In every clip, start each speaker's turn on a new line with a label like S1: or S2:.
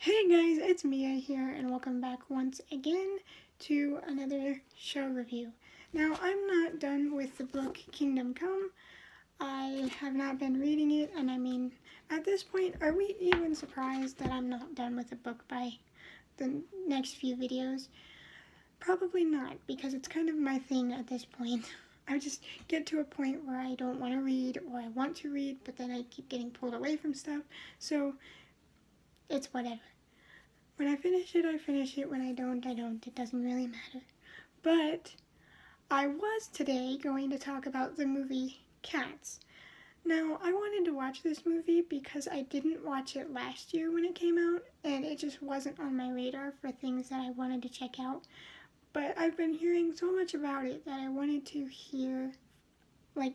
S1: Hey guys, it's Mia here, and welcome back once again to another show review. Now, I'm not done with the book Kingdom Come. I have not been reading it, and I mean, at this point, are we even surprised that I'm not done with the book by the next few videos? Probably not, because it's kind of my thing at this point. I just get to a point where I don't want to read, or I want to read, but then I keep getting pulled away from stuff, so it's whatever. When I finish it, I finish it. When I don't, I don't. It doesn't really matter. But I was today going to talk about the movie Cats. Now, I wanted to watch this movie because I didn't watch it last year when it came out, and it just wasn't on my radar for things that I wanted to check out. But I've been hearing so much about it that I wanted to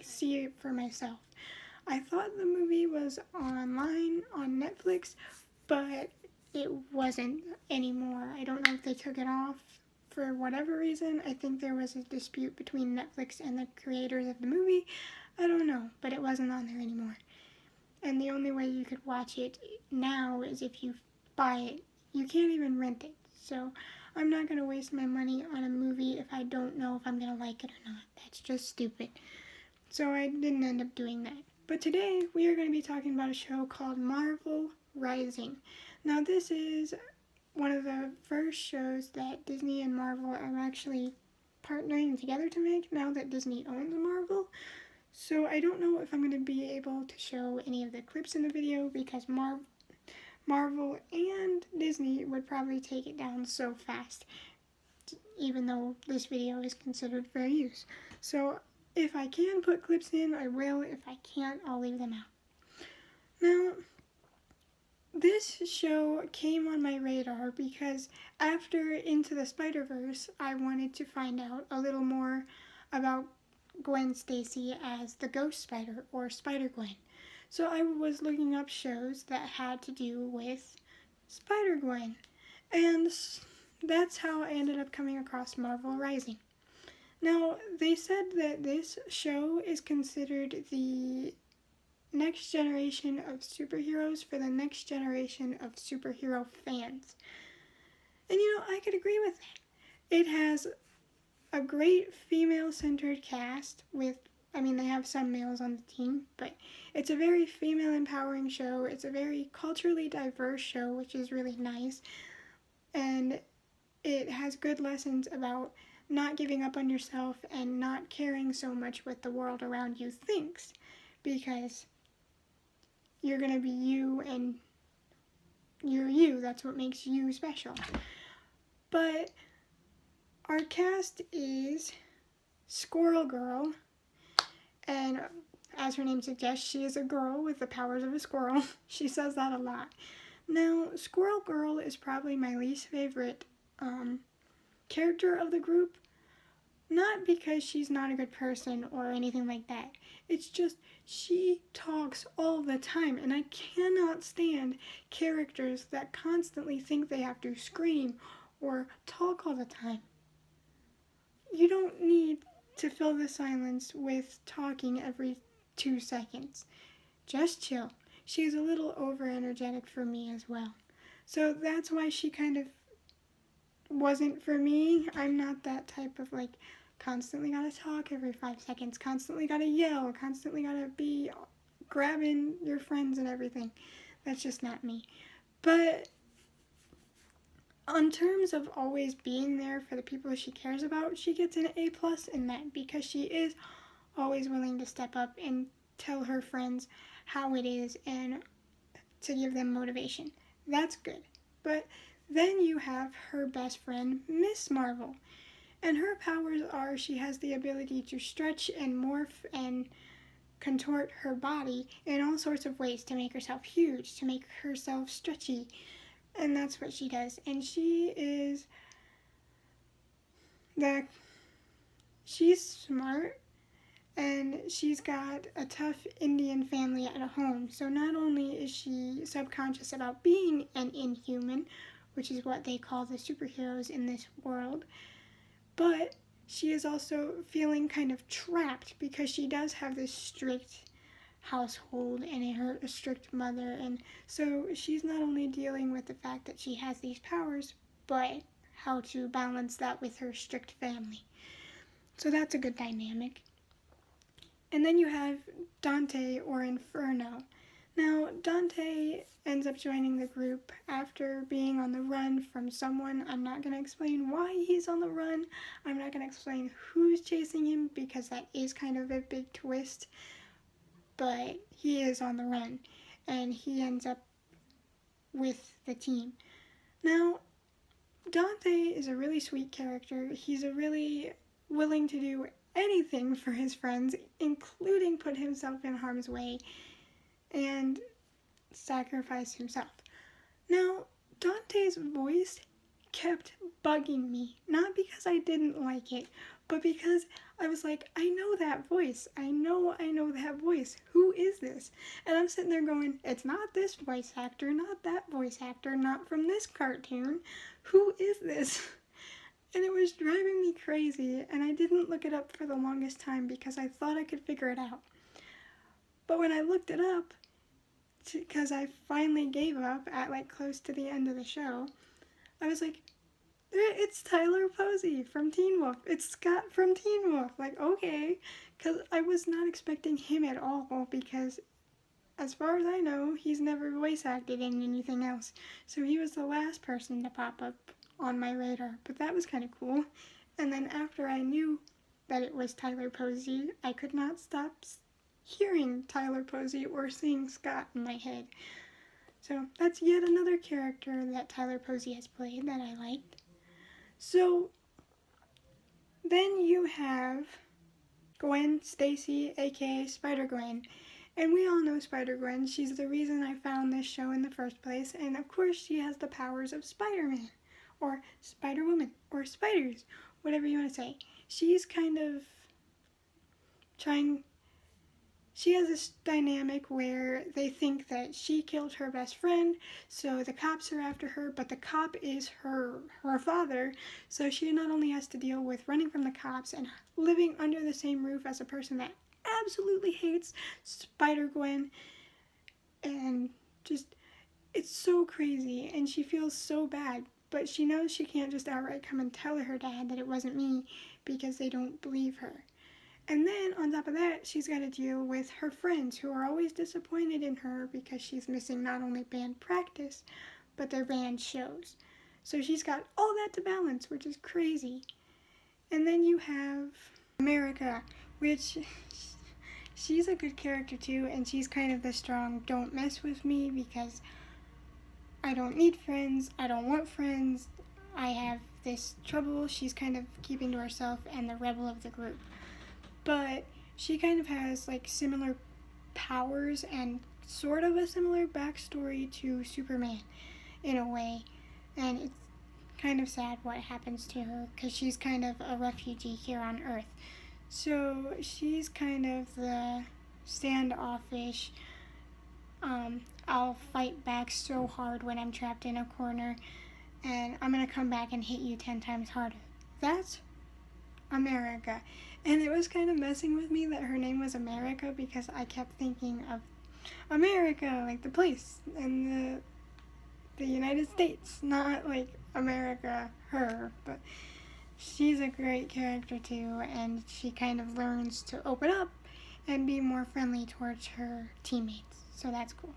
S1: see it for myself. I thought the movie was online on Netflix, but it wasn't anymore. I don't know if they took it off for whatever reason. I think there was a dispute between Netflix and the creators of the movie. I don't know, but it wasn't on there anymore. And the only way you could watch it now is if you buy it. You can't even rent it. So I'm not going to waste my money on a movie if I don't know if I'm going to like it or not. That's just stupid. So I didn't end up doing that. But today we are going to be talking about a show called Marvel Rising. Now, this is one of the first shows that Disney and Marvel are actually partnering together to make now that Disney owns Marvel. So I don't know if I'm going to be able to show any of the clips in the video because Marvel and Disney would probably take it down so fast, even though this video is considered fair use. So if I can put clips in, I will. If I can't, I'll leave them out. Now, this show came on my radar because after Into the Spider-Verse, I wanted to find out a little more about Gwen Stacy as the Ghost Spider, or Spider-Gwen. So I was looking up shows that had to do with Spider-Gwen, and that's how I ended up coming across Marvel Rising. Now, they said that this show is considered the next generation of superheroes for the next generation of superhero fans. And I could agree with that. It has a great female-centered cast with, they have some males on the team, but it's a very female-empowering show. It's a very culturally diverse show, which is really nice. And it has good lessons about not giving up on yourself and not caring so much what the world around you thinks, because you're going to be you, and you're you. That's what makes you special. But our cast is Squirrel Girl, and as her name suggests, she is a girl with the powers of a squirrel. She says that a lot. Now, Squirrel Girl is probably my least favorite character of the group. Not because she's not a good person or anything like that. It's just she talks all the time, and I cannot stand characters that constantly think they have to scream or talk all the time. You don't need to fill the silence with talking every 2 seconds. Just chill. She's a little over-energetic for me as well. So that's why she kind of wasn't for me. I'm not that type of constantly gotta talk every 5 seconds, constantly gotta yell, constantly gotta be grabbing your friends and everything. That's just not me. But in terms of always being there for the people she cares about, she gets an A+ in that, because she is always willing to step up and tell her friends how it is and to give them motivation. That's good. But then you have her best friend, Miss Marvel. And her powers are she has the ability to stretch and morph and contort her body in all sorts of ways to make herself huge, to make herself stretchy. And that's what she does. And she's smart, and she's got a tough Indian family at home. So not only is she subconscious about being an inhuman, which is what they call the superheroes in this world, but she is also feeling kind of trapped because she does have this strict household and a strict mother, and so she's not only dealing with the fact that she has these powers, but how to balance that with her strict family. So that's a good dynamic. And then you have Dante or Inferno. Now, Dante ends up joining the group after being on the run from someone. I'm not going to explain why he's on the run. I'm not going to explain who's chasing him because that is kind of a big twist. But he is on the run, and he ends up with the team. Now, Dante is a really sweet character. He's a really willing to do anything for his friends, including put himself in harm's way and sacrifice himself. Now, Dante's voice kept bugging me, not because I didn't like it, but because I was like, I know that voice. I know that voice. Who is this? And I'm sitting there going, it's not this voice actor, not that voice actor, not from this cartoon. Who is this? And it was driving me crazy, and I didn't look it up for the longest time because I thought I could figure it out. But when I looked it up, because I finally gave up at like close to the end of the show, I was like, it's Tyler Posey from Teen Wolf. It's Scott from Teen Wolf. Like, okay. Because I was not expecting him at all because, as far as I know, he's never voice acted in anything else. So he was the last person to pop up on my radar. But that was kind of cool. And then after I knew that it was Tyler Posey, I could not stop hearing Tyler Posey or seeing Scott in my head. So that's yet another character that Tyler Posey has played that I liked. So then you have Gwen Stacy, aka Spider-Gwen. And we all know Spider-Gwen. She's the reason I found this show in the first place. And of course she has the powers of Spider-Man, or Spider-Woman, or spiders, whatever you want to say. She's kind of she has this dynamic where they think that she killed her best friend, so the cops are after her, but the cop is her father, so she not only has to deal with running from the cops and living under the same roof as a person that absolutely hates Spider-Gwen, and just, it's so crazy, and she feels so bad, but she knows she can't just outright come and tell her dad that it wasn't me, because they don't believe her. And then, on top of that, she's got to deal with her friends who are always disappointed in her because she's missing not only band practice, but their band shows. So she's got all that to balance, which is crazy. And then you have America, which she's a good character too, and she's kind of the strong, don't mess with me because I don't need friends, I don't want friends, I have this trouble. She's kind of keeping to herself and the rebel of the group. But she kind of has like similar powers and sort of a similar backstory to Superman in a way, and it's kind of sad what happens to her because she's kind of a refugee here on Earth. So she's kind of the standoffish, I'll fight back so hard when I'm trapped in a corner, and I'm gonna come back and hit you 10 times harder. That's America. And it was kind of messing with me that her name was America because I kept thinking of America, like the place, and the United States, not like America, her. But she's a great character too, and she kind of learns to open up and be more friendly towards her teammates, so that's cool.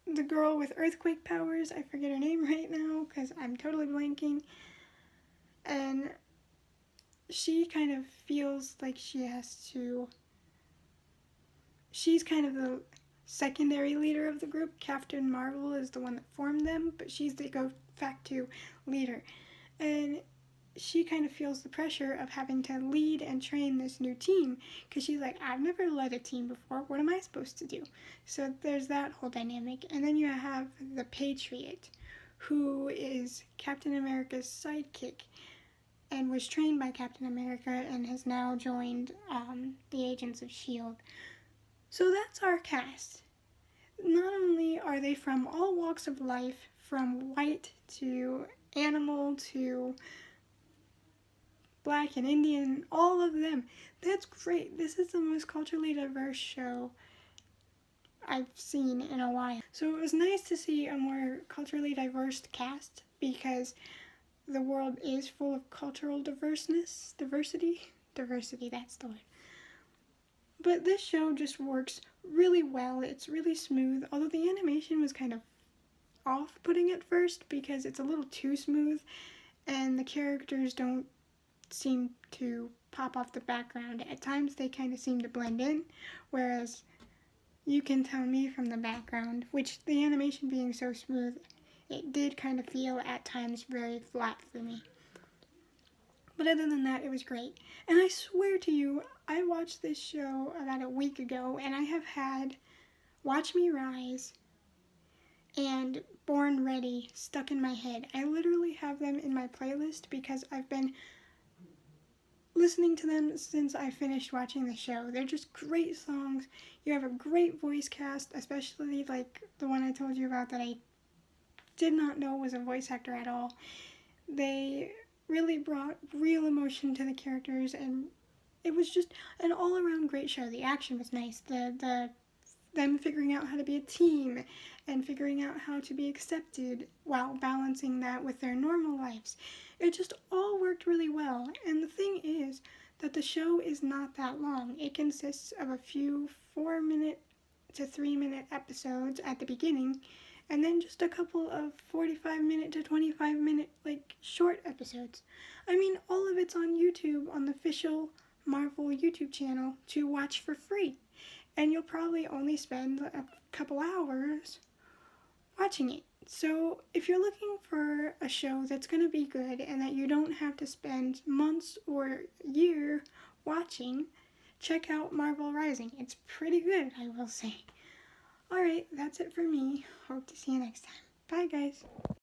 S1: The girl with earthquake powers, I forget her name right now because I'm totally blanking, and she kind of feels like she's kind of the secondary leader of the group. Captain Marvel is the one that formed them, but she's the de facto leader. And she kind of feels the pressure of having to lead and train this new team, because she's like, I've never led a team before, what am I supposed to do? So there's that whole dynamic. And then you have the Patriot, who is Captain America's sidekick, and was trained by Captain America and has now joined the Agents of S.H.I.E.L.D. So that's our cast. Not only are they from all walks of life, from white to animal to Black and Indian, all of them. That's great. This is the most culturally diverse show I've seen in a while. So it was nice to see a more culturally diverse cast, because the world is full of cultural diversity, that's the word. But this show just works really well. It's really smooth, although the animation was kind of off-putting at first because it's a little too smooth and the characters don't seem to pop off the background. At times they kind of seem to blend in, whereas you can tell me from the background, which the animation being so smooth, it did kind of feel at times very flat for me. But other than that, it was great. And I swear to you, I watched this show about a week ago, and I have had Watch Me Rise and Born Ready stuck in my head. I literally have them in my playlist because I've been listening to them since I finished watching the show. They're just great songs. You have a great voice cast, especially like the one I told you about that I did not know was a voice actor at all. They really brought real emotion to the characters, and it was just an all-around great show. The action was nice. Them figuring out how to be a team and figuring out how to be accepted while balancing that with their normal lives. It just all worked really well. And the thing is that the show is not that long. It consists of a few 4-minute to 3-minute episodes at the beginning, and then just a couple of 45-minute to 25-minute, like, short episodes. I mean, all of it's on YouTube, on the official Marvel YouTube channel, to watch for free. And you'll probably only spend a couple hours watching it. So if you're looking for a show that's going to be good and that you don't have to spend months or a year watching, check out Marvel Rising. It's pretty good, I will say. Alright, that's it for me. Hope to see you next time. Bye, guys.